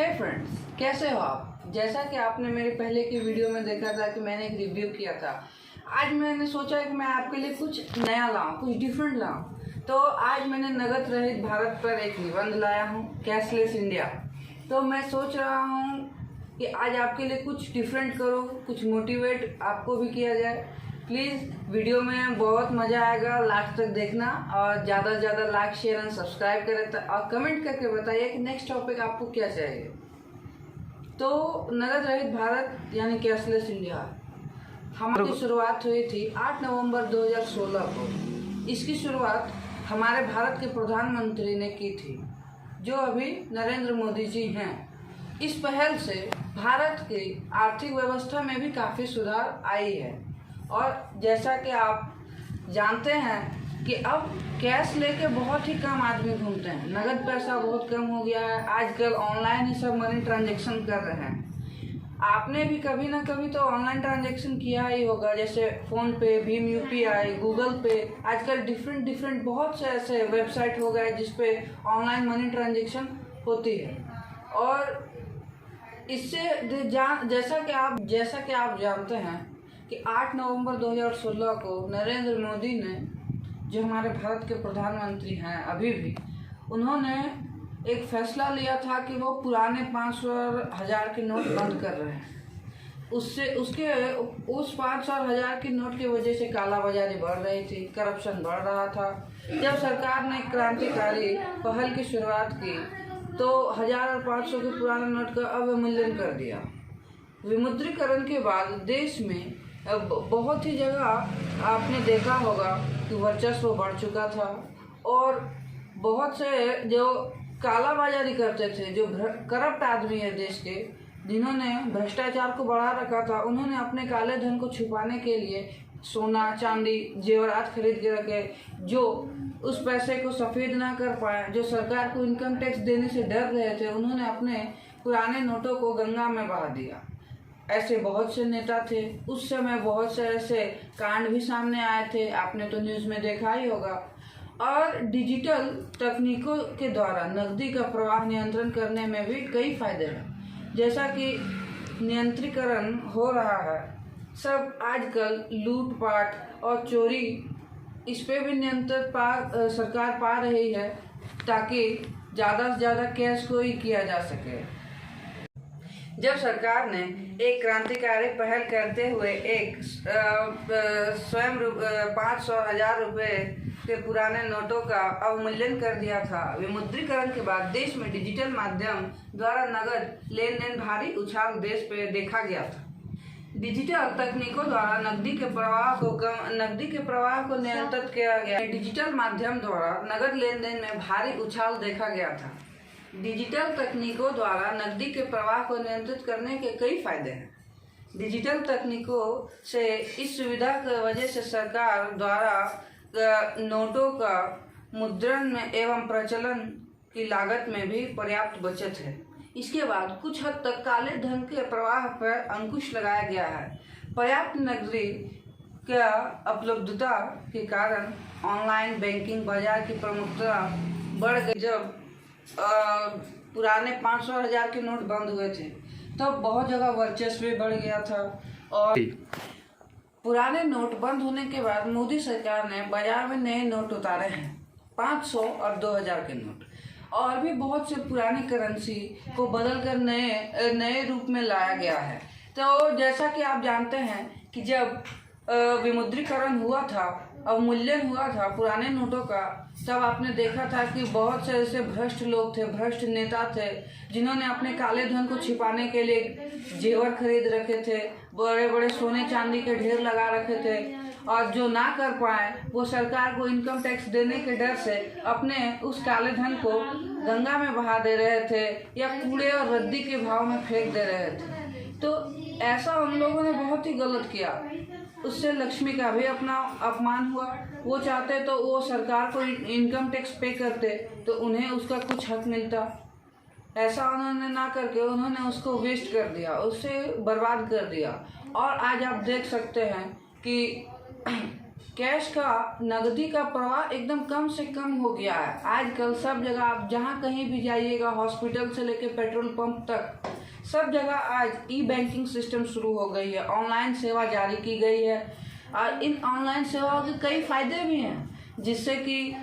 हे friends, कैसे हो आप। जैसा कि आपने मेरे पहले की वीडियो में देखा था कि मैंने एक रिव्यू किया था। आज मैंने सोचा कि मैं आपके लिए कुछ नया लाऊं, कुछ डिफरेंट लाऊं। तो आज मैंने नगद रहित भारत पर एक निबंध लाया हूं, कैशलेस इंडिया। तो मैं सोच रहा हूं कि आज आपके लिए कुछ डिफरेंट करो, कुछ मोटिवेट आपको भी किया जाए। प्लीज़ वीडियो में बहुत मज़ा आएगा, लास्ट तक देखना और ज़्यादा से ज़्यादा लाइक शेयर एंड सब्सक्राइब करें और कमेंट करके बताइए कि नेक्स्ट टॉपिक आपको क्या चाहिए। तो नगद रहित भारत यानी कैशलेस इंडिया हमारी शुरुआत हुई थी 8 नवंबर 2016 को। इसकी शुरुआत हमारे भारत के प्रधानमंत्री ने की थी, जो अभी नरेंद्र मोदी जी हैं। इस पहल से भारत की आर्थिक व्यवस्था में भी काफ़ी सुधार आई है। और जैसा कि आप जानते हैं कि अब कैश लेके बहुत ही कम आदमी घूमते हैं, नगद पैसा बहुत कम हो गया है। आजकल ऑनलाइन ही सब मनी ट्रांजैक्शन कर रहे हैं। आपने भी कभी ना कभी तो ऑनलाइन ट्रांजैक्शन किया ही होगा, जैसे फ़ोन पे, भीम यूपीआई, गूगल पे। आजकल डिफरेंट बहुत से ऐसे वेबसाइट हो गए जिस पे ऑनलाइन मनी ट्रांजैक्शन होती है। और इससे जैसा कि आप जानते हैं कि 8 नवंबर 2016 को नरेंद्र मोदी ने, जो हमारे भारत के प्रधानमंत्री हैं अभी भी, उन्होंने एक फैसला लिया था कि वो पुराने 500 और 1000 के नोट बंद कर रहे हैं। उस 500 और 1000 के नोट की वजह से कालाबाजारी बढ़ रही थी, करप्शन बढ़ रहा था। जब सरकार ने क्रांतिकारी पहल की शुरुआत की तो 1000 और 500 के पुराने नोट का अवमूल्यन कर दिया। विमुद्रीकरण के बाद देश में बहुत ही जगह आपने देखा होगा कि वर्चस्व बढ़ चुका था और बहुत से जो कालाबाजारी करते थे, जो करप्ट आदमी है देश के, जिन्होंने भ्रष्टाचार को बढ़ा रखा था, उन्होंने अपने काले धन को छुपाने के लिए सोना चांदी जेवरात खरीद के रखे, जो उस पैसे को सफ़ेद ना कर पाए, जो सरकार को इनकम टैक्स देने से डर रहे थे, उन्होंने अपने पुराने नोटों को गंगा में बहा दिया। ऐसे बहुत से नेता थे। उस समय बहुत से ऐसे कांड भी सामने आए थे, आपने तो न्यूज़ में देखा ही होगा। और डिजिटल तकनीकों के द्वारा नकदी का प्रवाह नियंत्रण करने में भी कई फायदे हैं। जैसा कि नियंत्रीकरण हो रहा है, सब आजकल लूटपाट और चोरी, इस पे भी नियंत्रण सरकार पा रही है, ताकि ज़्यादा से ज़्यादा कैश को ही किया जा सके। जब सरकार ने एक क्रांतिकारी पहल करते हुए एक स्वयं 500 और 1000 रुपये के पुराने नोटों का अवमूल्यन कर दिया था, विमुद्रीकरण के बाद देश में डिजिटल माध्यम द्वारा नगद लेन देन भारी उछाल देश पे देखा गया था। डिजिटल तकनीकों द्वारा नकदी के प्रवाह को नियंत्रित किया गया। डिजिटल माध्यम द्वारा नगद लेन देन में भारी उछाल देखा गया था। डिजिटल तकनीकों द्वारा नकदी के प्रवाह को नियंत्रित करने के कई फायदे हैं। डिजिटल तकनीकों से इस सुविधा की वजह से सरकार द्वारा नोटों का मुद्रण में एवं प्रचलन की लागत में भी पर्याप्त बचत है। इसके बाद कुछ हद तक काले धन के प्रवाह पर अंकुश लगाया गया है। पर्याप्त नकदी का उपलब्धता के कारण ऑनलाइन बैंकिंग बाजार की प्रमुखता बढ़ गई। जब पुराने 500 और 1000 के नोट बंद हुए थे तो बहुत जगह वर्चस्व भी बढ़ गया था। और पुराने नोट बंद होने के बाद मोदी सरकार ने बाजार में नए नोट उतारे हैं, 500 और 2000 के नोट, और भी बहुत से पुरानी करेंसी को बदलकर नए रूप में लाया गया है। तो जैसा कि आप जानते हैं कि जब विमुद्रीकरण हुआ था, अवमूल्यन हुआ था पुराने नोटों का, तब आपने देखा था कि बहुत से ऐसे भ्रष्ट लोग थे, भ्रष्ट नेता थे, जिन्होंने अपने काले धन को छिपाने के लिए जेवर खरीद रखे थे, बड़े बड़े सोने चांदी के ढेर लगा रखे थे, और जो ना कर पाए वो सरकार को इनकम टैक्स देने के डर से अपने उस काले धन को गंगा में बहा दे रहे थे या कूड़े और रद्दी के भाव में फेंक दे रहे थे। तो ऐसा उन लोगों ने बहुत ही गलत किया। उससे लक्ष्मी का भी अपना अपमान हुआ। वो चाहते तो वो सरकार को इनकम टैक्स पे करते तो उन्हें उसका कुछ हक मिलता। ऐसा उन्होंने ना करके उन्होंने उसको वेस्ट कर दिया, उससे बर्बाद कर दिया। और आज आप देख सकते हैं कि कैश का, नकदी का प्रवाह एकदम कम से कम हो गया है। आजकल सब जगह आप जहाँ कहीं भी जाइएगा, हॉस्पिटल से लेके पेट्रोल पंप तक, सब जगह आज ई बैंकिंग सिस्टम शुरू हो गई है, ऑनलाइन सेवा जारी की गई है। और इन ऑनलाइन सेवाओं के कई फायदे भी हैं, जिससे कि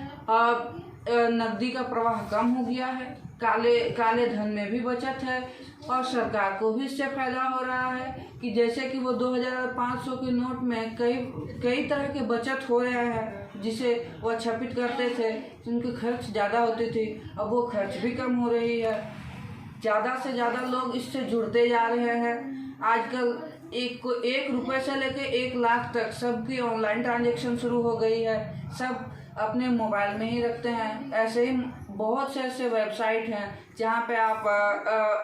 नकदी का प्रवाह कम हो गया है, काले धन में भी बचत है, और सरकार को भी इससे फायदा हो रहा है कि जैसे कि वो 2500 के नोट में कई तरह के बचत हो रहे हैं, जिसे वह छपित करते थे, उनके खर्च ज़्यादा होते थे, अब वो खर्च भी कम हो रही है। ज़्यादा से ज़्यादा लोग इससे जुड़ते जा रहे हैं। आजकल एक रुपये से लेके 1 लाख तक सबकी ऑनलाइन ट्रांजैक्शन शुरू हो गई है, सब अपने मोबाइल में ही रखते हैं। ऐसे ही बहुत से ऐसे वेबसाइट हैं जहाँ पे आप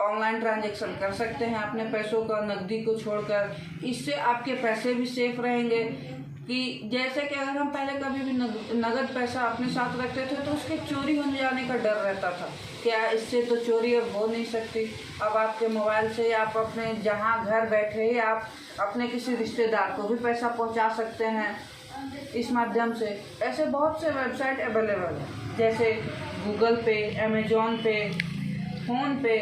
ऑनलाइन ट्रांजैक्शन कर सकते हैं अपने पैसों का, नकदी को छोड़कर। इससे आपके पैसे भी सेफ रहेंगे कि जैसे कि अगर हम पहले कभी भी नगद पैसा अपने साथ रखते थे तो उसके चोरी हो जाने का डर रहता था, क्या इससे तो चोरी अब हो नहीं सकती। अब आपके मोबाइल से आप अपने जहाँ घर बैठे ही आप अपने किसी रिश्तेदार को भी पैसा पहुँचा सकते हैं इस माध्यम से। ऐसे बहुत से वेबसाइट अवेलेबल हैं, जैसे गूगल पे, अमेजॉन पे, फ़ोन पे।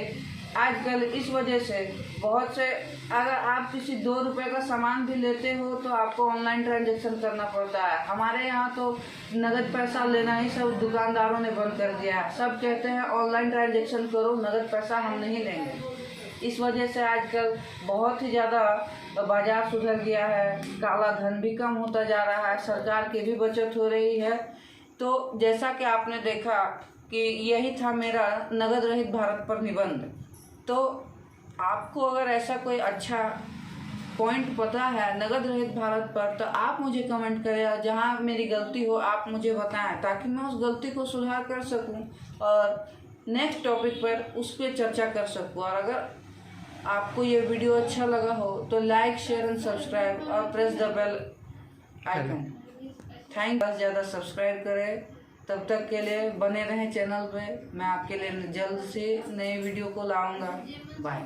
आजकल इस वजह से बहुत से, अगर आप किसी 2 रुपये का सामान भी लेते हो तो आपको ऑनलाइन ट्रांजैक्शन करना पड़ता है। हमारे यहाँ तो नगद पैसा लेना ही सब दुकानदारों ने बंद कर दिया है, सब कहते हैं ऑनलाइन ट्रांजैक्शन करो, नगद पैसा हम नहीं लेंगे। इस वजह से आजकल बहुत ही ज़्यादा बाजार सुधर गया है, काला धन भी कम होता जा रहा है, सरकार की भी बचत हो रही है। तो जैसा कि आपने देखा कि यही था मेरा नगद रहित भारत पर निबंध। तो आपको अगर ऐसा कोई अच्छा पॉइंट पता है नगद रहित भारत पर तो आप मुझे कमेंट करें, और जहाँ मेरी गलती हो आप मुझे बताएं, ताकि मैं उस गलती को सुधार कर सकूं और नेक्स्ट टॉपिक पर उस पर चर्चा कर सकूं। और अगर आपको ये वीडियो अच्छा लगा हो तो लाइक, शेयर एंड सब्सक्राइब और press the bell icon. Thank you. ज़्यादा सब्सक्राइब करें। तब तक के लिए बने रहें चैनल पे, मैं आपके लिए जल्द से नई वीडियो को लाऊंगा। बाय।